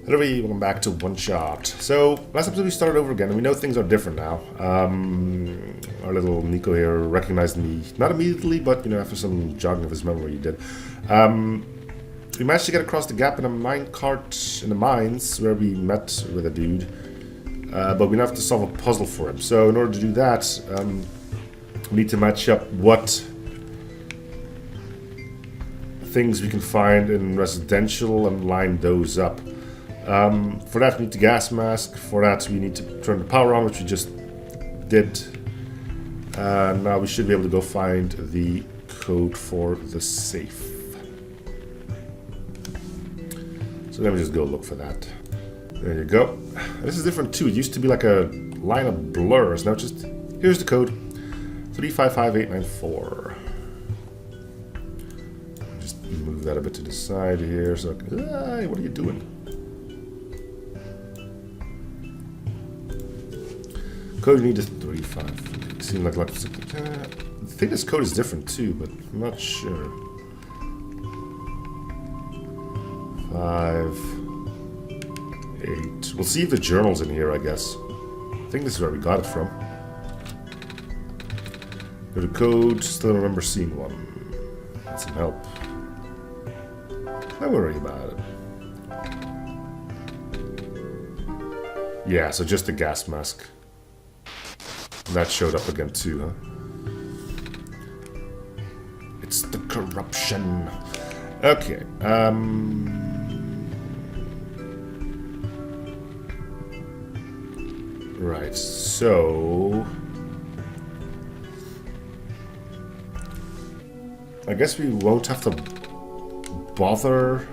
Hello everybody, welcome back to OneShot. So, last episode we started over again, and we know things are different now. Our little Niko here recognized me, not immediately, but, you know, after some jogging of his memory he did. We managed to get across the gap in a minecart in the mines, where we met with a dude. But we now have to solve a puzzle for him. So, in order to do that, we need to match up what things we can find in residential and line those up. For that we need the gas mask, for that we need to turn the power on, which we just did. Now we should be able to go find the code for the safe. So let me just go look for that. There you go. This is different too, it used to be like a line of blurs, now it's just, here's the code. 355894. Just move that a bit to the side here, so what are you doing? Code you need is 35. Seems like lots of, I think this code is different too, but I'm not sure. 5, 8. We'll see if the journal's in here, I guess. I think this is where we got it from. Go to code, still don't remember seeing one. Need some help. Don't worry about it. Yeah, so just the gas mask. That showed up again too, huh? It's the corruption. Okay, right, so I guess we won't have to bother.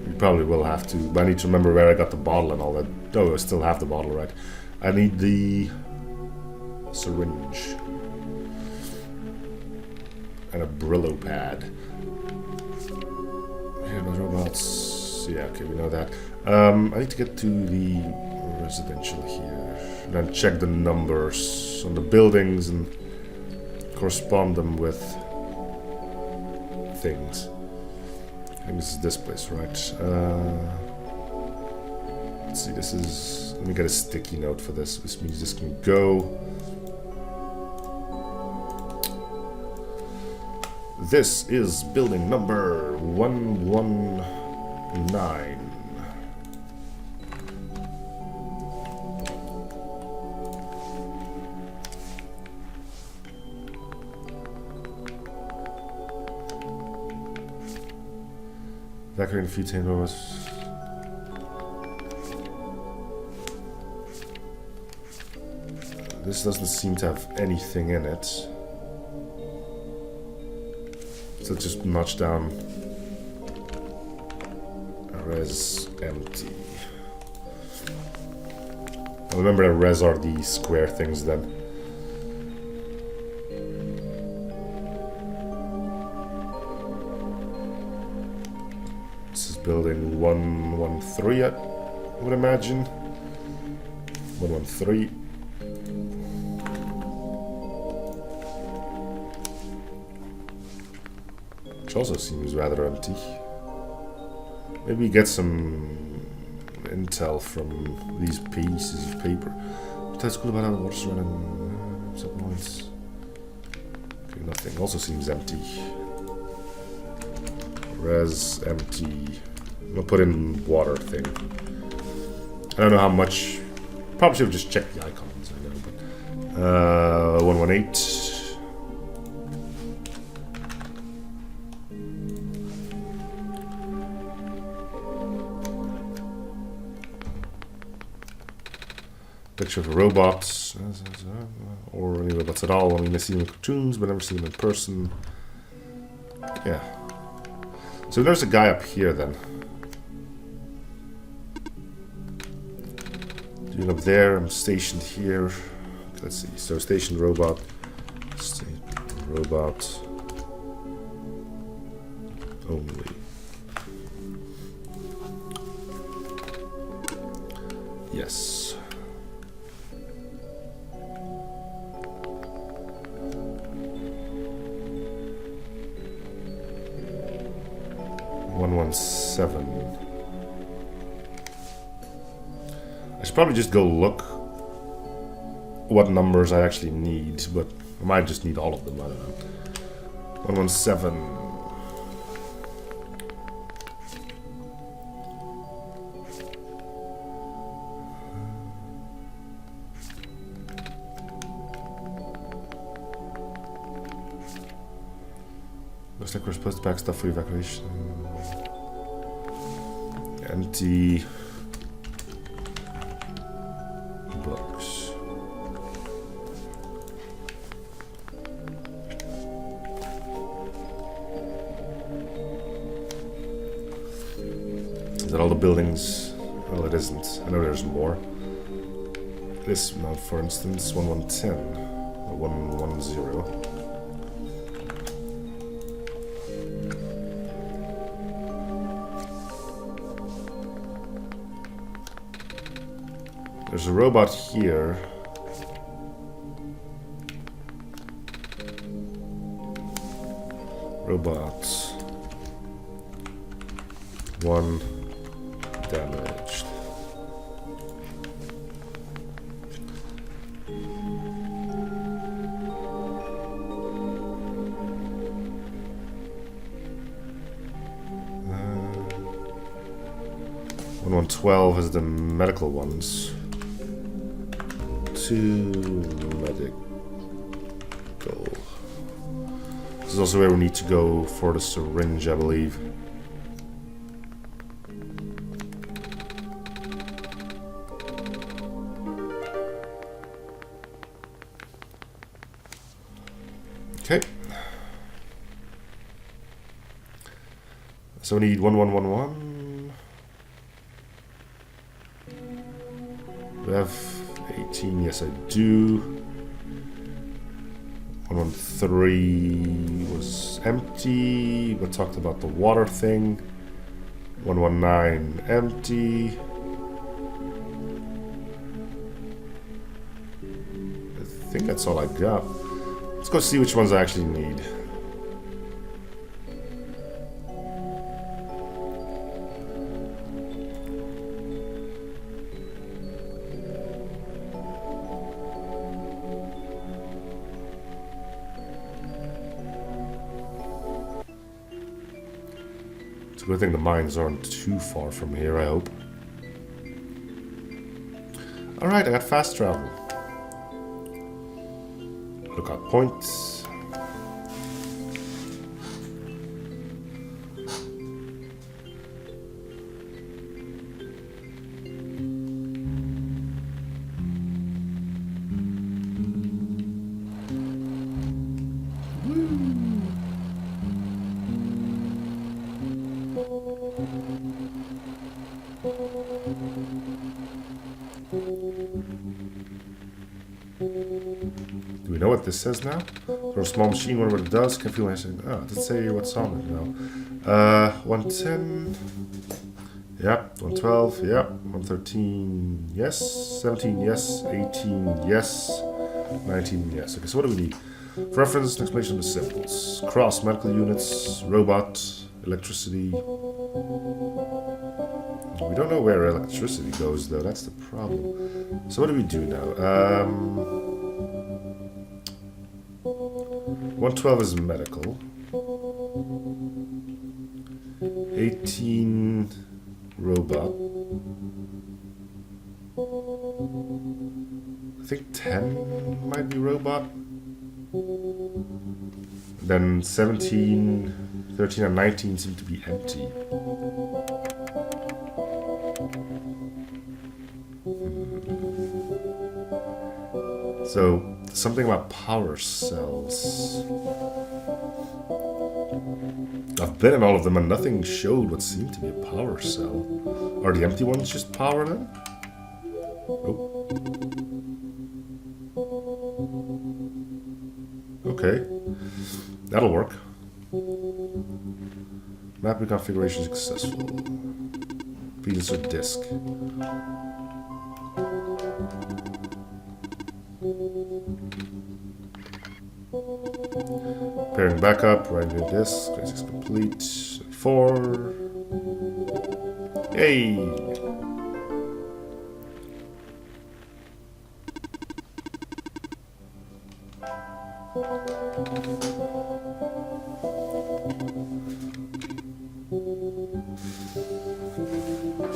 We probably will have to, but I need to remember where I got the bottle and all that. Oh, I still have the bottle, right? I need the syringe and a Brillo pad. Here, those robots. Yeah, okay, we know that. I need to get to the residential here, and then check the numbers on the buildings and correspond them with things. I think this is this place, right? Let's see, this is... Let me get a sticky note for this. This means this can go. This is building number 119. Evacuating the few robots. This doesn't seem to have anything in it. So just notch down. Res empty. I'll remember that res are the square things then. This is building 113, I would imagine. 113. Which also seems rather empty. Maybe get some intel from these pieces of paper. But that's cool about how the water's running. Some points. Okay, nothing. Also seems empty. Res empty. I'm gonna put in water thing. I don't know how much. Probably should have just checked the icons. I know, but 118. Picture of a robot, or any robots at all. I mean, I see them in cartoons, but never seen them in person. Yeah. So there's a guy up here then. Dude up there, I'm stationed here. Let's see. So stationed robot. Robot. Only. Yes. 117. I should probably just go look what numbers I actually need, but I might just need all of them, I don't know. 117. Looks like we're supposed to pack stuff for evacuation. Empty books. Is that all the buildings? Well, it isn't. I know there's more. This one, for instance, 1110 or 110. There's a robot here. Robots. 1 damaged. One 112 is the medical ones. Medical. This is also where we need to go for the syringe, I believe. Okay. So we need 1111. We have 18, yes I do. 113 was empty. We talked about the water thing. 119 empty. I think that's all I got. Let's go see which ones I actually need. It's a good thing the mines aren't too far from here, I hope. Alright, I got fast travel. Lookout points. Do we know what this says now? For a small machine, whatever it does, can feel anything. Oh, it doesn't say what's on it now. 110. Yep. 112. Yep. 113. Yes. 17. Yes. 18. Yes. 19. Yes. Okay, so what do we need? For reference, an explanation of the symbols. Cross medical units, robot, electricity. We don't know where electricity goes, though. That's the problem. So what do we do now? 112 is medical. 18 robot. I think 10 might be robot. Then 17, 13 and 19 seem to be empty. So, something about power cells. I've been in all of them and nothing showed what seemed to be a power cell. Are the empty ones just power then? Oh. Okay. That'll work. Map reconfiguration successful. Please insert disk. Pairing backup, writing new disk, basics complete. 4. Hey!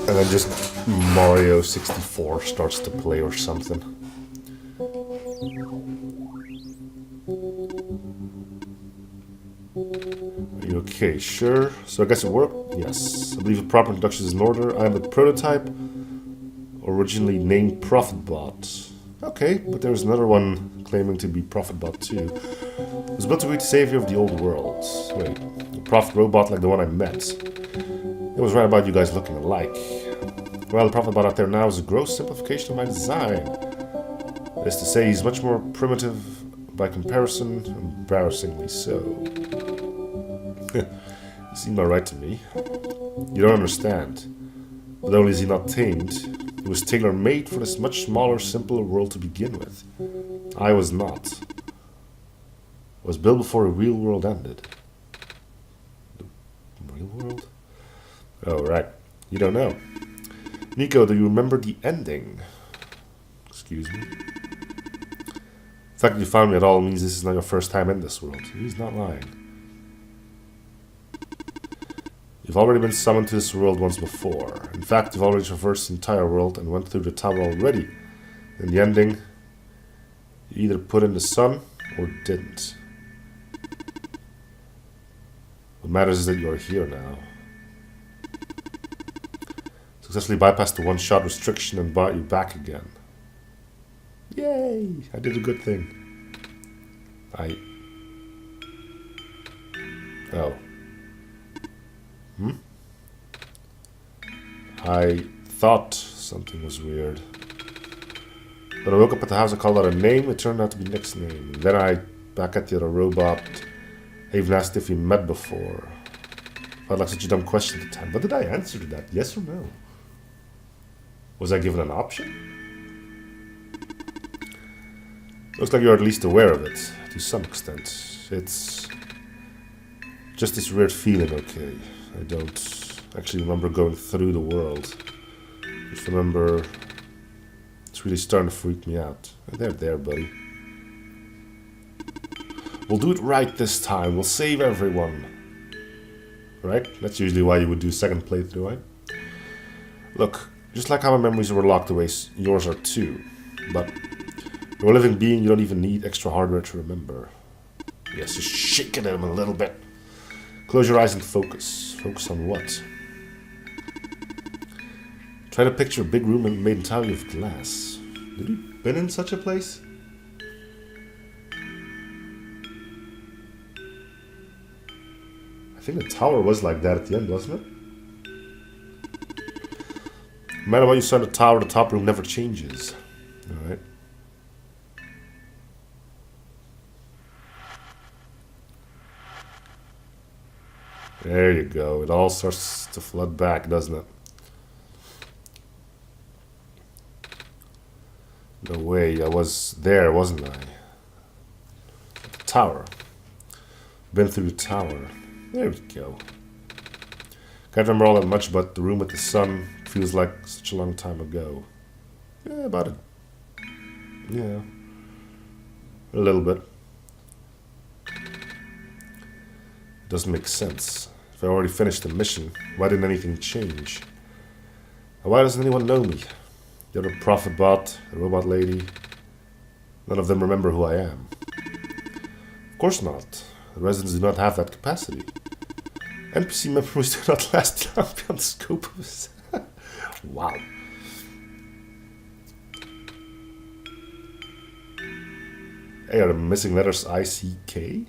And then just Mario 64 starts to play or something. Are you okay? Sure. So I guess it worked? Yes. I believe the proper introduction is in order. I am the prototype, originally named ProfitBot. Okay, but there's another one claiming to be ProfitBot too. It was built to be the savior of the old world. Wait, a Prophet robot like the one I met. It was right about you guys looking alike. Well, the ProfitBot out there now is a gross simplification of my design. That is to say, he's much more primitive by comparison, embarrassingly so. You seem alright to me. You don't understand. Not only is he not tamed, he was tailor-made for this much smaller, simpler world to begin with. I was not. I was built before the real world ended. The real world? Oh, right. You don't know. Niko, do you remember the ending? Excuse me? The fact that you found me at all means this is not your first time in this world. He's not lying. You've already been summoned to this world once before. In fact, you've already traversed the entire world and went through the tower already. In the ending, you either put in the sun or didn't. What matters is that you're here now. Successfully bypassed the one-shot restriction and brought you back again. Yay! I did a good thing. Oh. I thought something was weird. When I woke up at the house, I called out a name. It turned out to be Nick's name. Then I, back at the other robot, I even asked if we met before. Felt like such a dumb question at the time. But did I answer to that? Yes or no? Was I given an option? Looks like you're at least aware of it, to some extent. It's just this weird feeling, okay? I don't actually remember going through the world. Just remember it's really starting to freak me out. There, buddy. We'll do it right this time. We'll save everyone. Right? That's usually why you would do a second playthrough, right? Look, just like how my memories were locked away, yours are too. But you're a living being, you don't even need extra hardware to remember. Yes, just shake it at him a little bit. Close your eyes and focus. Focus on what? Try to picture a big room made entirely of glass. Have you been in such a place? I think the tower was like that at the end, wasn't it? No matter what you saw in the tower, the top room never changes. Alright. There you go. It all starts to flood back, doesn't it? No way. I was there, wasn't I? At the tower. Been through the tower. There we go. Can't remember all that much, but the room with the sun feels like such a long time ago. Yeah, about it. Yeah. A little bit. It doesn't make sense. If I already finished the mission, why didn't anything change? And why doesn't anyone know me? The other prophet bot, the robot lady. None of them remember who I am. Of course not. The residents do not have that capacity. NPC memories do not last long beyond the scope of this. Wow. Hey, are the missing letters I-C-K?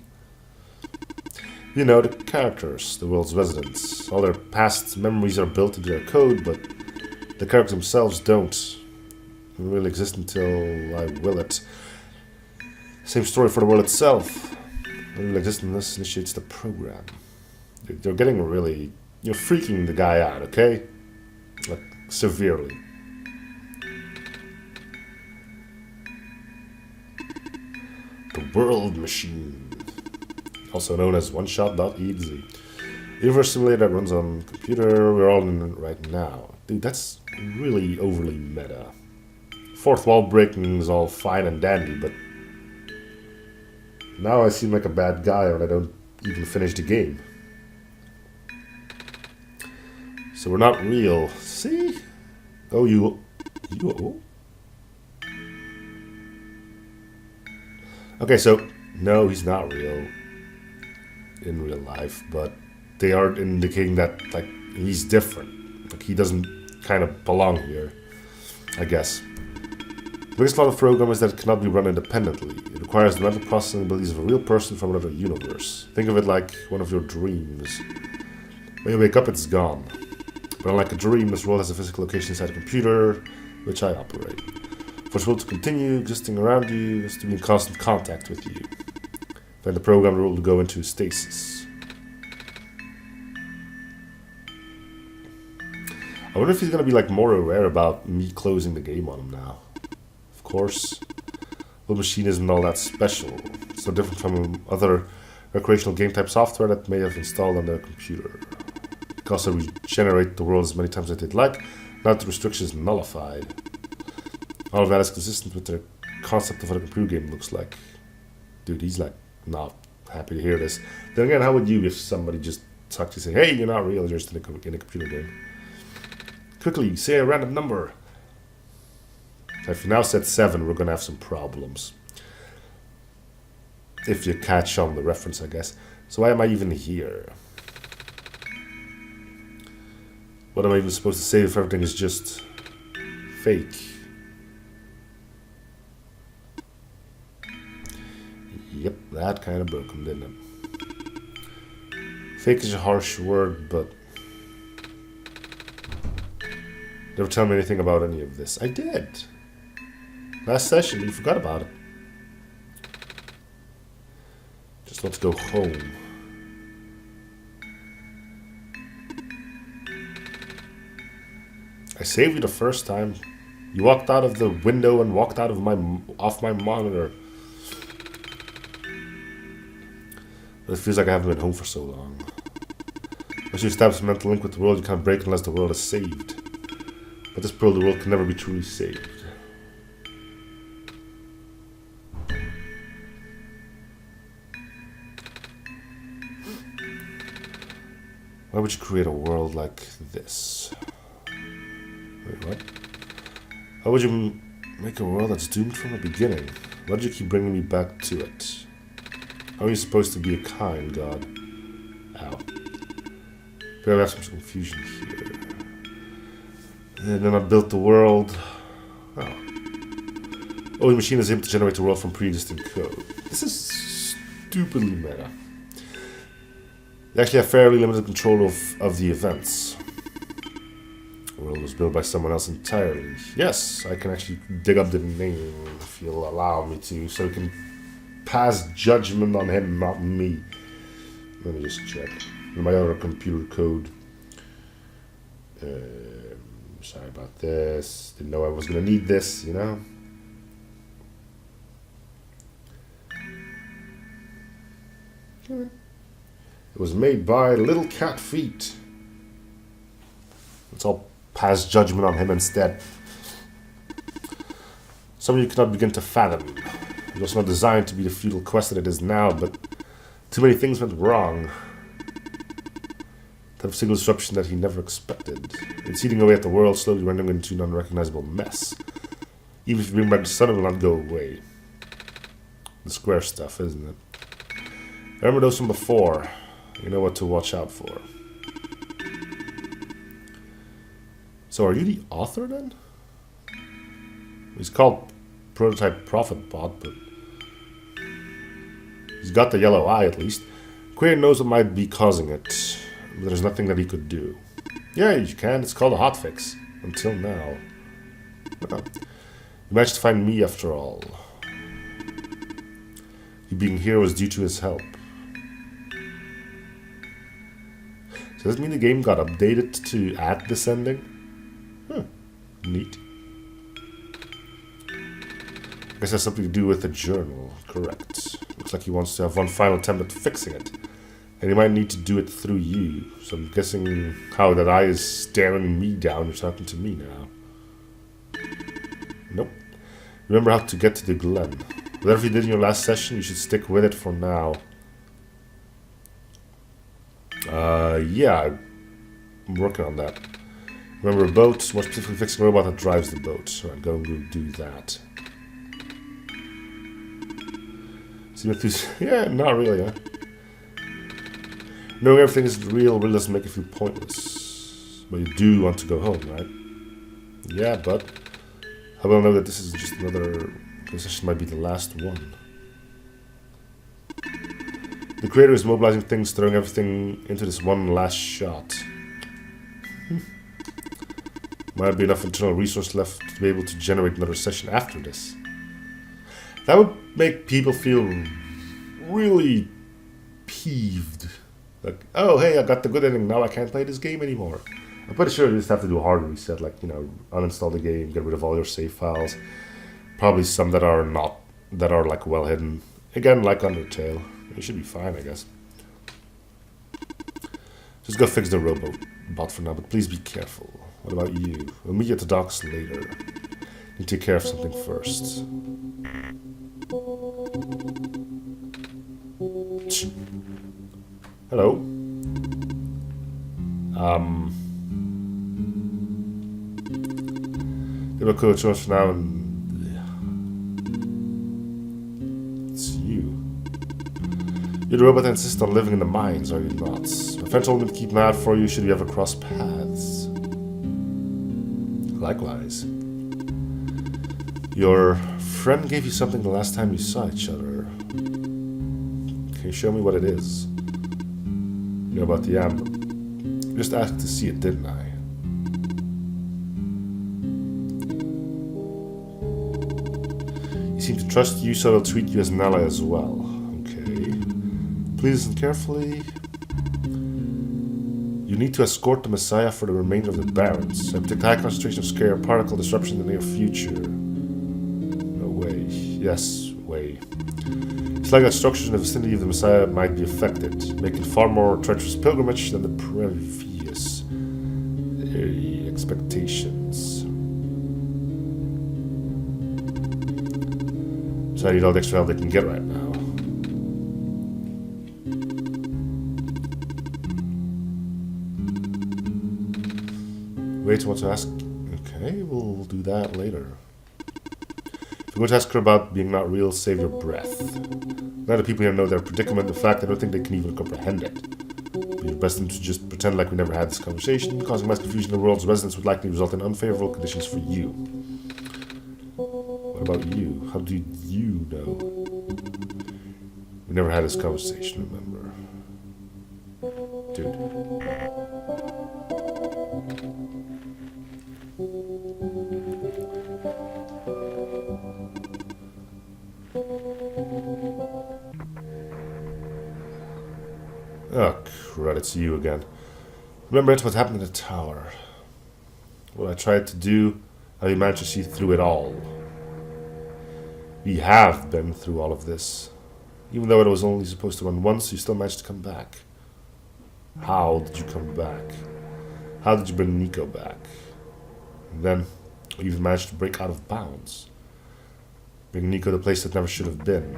You know, the characters, the world's residents. All their past memories are built into their code, but the characters themselves don't. They really exist until I will it. Same story for the world itself. When it will exist unless it initiates the program. You're getting really... You're freaking the guy out, okay? Like, severely. The World Machine. Also known as OneShot.exe. Universe simulator that runs on computer. We're all in it right now. Dude, that's really overly meta. Fourth wall breaking is all fine and dandy, but now I seem like a bad guy when I don't even finish the game. So we're not real. See? Oh, you. Oh. Okay, so no, he's not real in real life, but they are indicating that like he's different. Like he doesn't kind of belong here, I guess. The biggest flaw of the program is that it cannot be run independently. It requires the mental processing abilities of a real person from another universe. Think of it like one of your dreams. When you wake up, it's gone. But unlike a dream, this world has a physical location inside a computer, which I operate. For this world to continue existing around you, it has to be in constant contact with you. Then the program will go into stasis. I wonder if he's going to be like more aware about me closing the game on him now. Of course, the machine isn't all that special. It's so different from other recreational game type software that may have installed on their computer. It can also regenerate the world as many times as they'd like, now that the restrictions nullified. All of that is consistent with the concept of what a computer game looks like. Dude, he's like not happy to hear this. Then again, how would you if somebody just talked to you saying, hey, you're not real, you're just in a computer game? Quickly, say a random number. If you now said 7, we're going to have some problems. If you catch on the reference, I guess. So why am I even here? What am I even supposed to say if everything is just fake? Yep, that kind of broke him, didn't it? Fake is a harsh word, but never tell me anything about any of this. I did. Last session, you forgot about it. Just let's go home. I saved you the first time. You walked out of the window and walked out of off my monitor. But it feels like I haven't been home for so long. Once you establish a mental link with the world, you can't break unless the world is saved. But this world, the world can never be truly saved. Why would you create a world like this? Wait, what? How would you make a world that's doomed from the beginning? Why do you keep bringing me back to it? How are you supposed to be a kind god? Ow. But I have some confusion here. And then I built the world. Oh. Oh, the machine is able to generate the world from pre-existing code. This is stupidly meta. You actually have fairly limited control of the events. The world was built by someone else entirely. Yes, I can actually dig up the name if you'll allow me to, so we can pass judgment on him, not me. Let me just check. In my other computer code. Sorry about this. Didn't know I was going to need this, you know? It was made by Little Cat Feet. Let's all pass judgment on him instead. Some of you cannot begin to fathom. It was not designed to be the futile quest that it is now, but too many things went wrong. Type of single disruption that he never expected. It's eating away at the world, slowly rendering it into an unrecognizable mess. Even if you bring back the sun, it will not go away. The square stuff, isn't it? I remember those from before. You know what to watch out for. So are you the author then? He's called Prototype Prophet Bot, but he's got the yellow eye at least. Queer knows what might be causing it, but there's nothing that he could do. Yeah, you can. It's called a hotfix. Until now. Well, you managed to find me after all. You being here was due to his help. So does that mean the game got updated to add this ending? Huh. Neat. I guess it has something to do with the journal. Correct. Looks like he wants to have one final attempt at fixing it. And And he might need to do it through you. So I'm guessing how that eye is staring me down. You're talking to me now. Nope. Remember how to get to the Glen. Whatever you did in your last session, you should stick with it for now. Yeah, I'm working on that. Remember a boat, more specifically fixing a robot that drives the boat. So I'm going to do that. See what these... Yeah, not really, huh? Knowing everything is real really doesn't make you feel pointless. But you do want to go home, right? Yeah, but I will know that this is just another... This session might be the last one. The creator is mobilizing things, throwing everything into this one last shot. Might be enough internal resource left to be able to generate another session after this. That would make people feel really peeved. Like, oh hey, I got the good ending, now I can't play this game anymore. I'm pretty sure you just have to do a hard reset, like, you know, uninstall the game, get rid of all your save files. Probably some that are not, that are like well hidden. Again, like Undertale. You should be fine, I guess. Just go fix the robot for now, but please be careful. What about you? We'll meet you at the docks later. You take care of something first. Hello. Give a cool choice for now and... It's you. You're the robot that insists on living in the mines, are you not? My friend told me to keep an eye out for you should we ever cross paths. Likewise. Your friend gave you something the last time you saw each other. Can you show me what it is? You know about the amber. Just asked to see it, didn't I? You seem to trust you, so I'll treat you as an ally as well. Okay. Please listen carefully. You need to escort the Messiah for the remainder of the Barrens and predict high concentration of scare particle disruption in the near future. No way. Yes, way. It's like that structures in the vicinity of the Messiah might be affected, making far more treacherous pilgrimage than the previous expectations. So I need all the extra help they can get right now. Wait, want to ask? Okay, we'll do that later. If you're going to ask her about being not real, save your breath. Now the people here know their predicament. In fact, I don't think they can even comprehend it. It'd be best to just pretend like we never had this conversation. Causing mass confusion in the world's residents would likely result in unfavorable conditions for you. What about you? How do you know? We never had this conversation, remember? Dude. Oh, crud, it's you again. Remember what happened in the tower. What I tried to do, how you managed to see through it all. We have been through all of this. Even though it was only supposed to run once, you still managed to come back. How did you come back? How did you bring Niko back? And then, you even managed to break out of bounds. Bring Niko to the place that never should have been.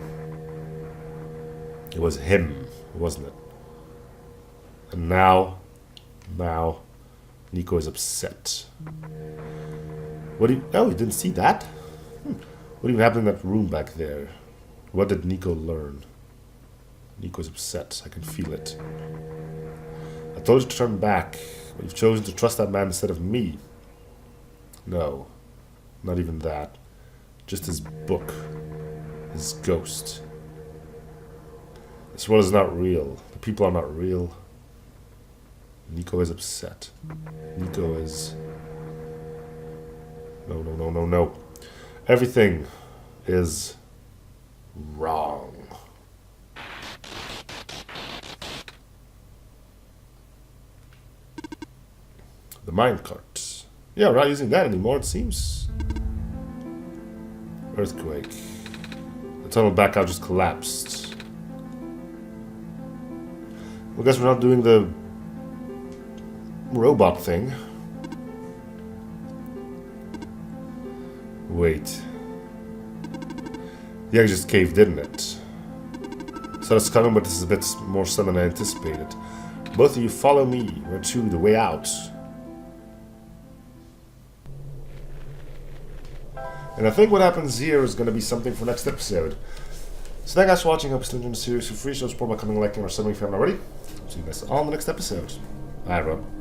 It was him, wasn't it? And now, Niko is upset. What do you... Oh, you didn't see that? What even happened in that room back there? What did Niko learn? Niko's upset. I can feel it. I told you to turn back, but you've chosen to trust that man instead of me. No, not even that. Just his book. His ghost. This world is not real. The people are not real. Niko is upset. Niko is... No. Everything is wrong. The minecart. Yeah, we're not using that anymore, it seems. Earthquake. The tunnel back out just collapsed. I guess we're not doing the robot thing. Wait. The egg just caved, didn't it? So it's coming, but this is a bit more slow than I anticipated. Both of you follow me. We're to the way out. And I think what happens here is going to be something for next episode. So thank you guys for watching. I hope you enjoyed the series. Feel free to show support by coming, liking, or subbing if you haven't already. See you guys on the next episode. Bye, everyone.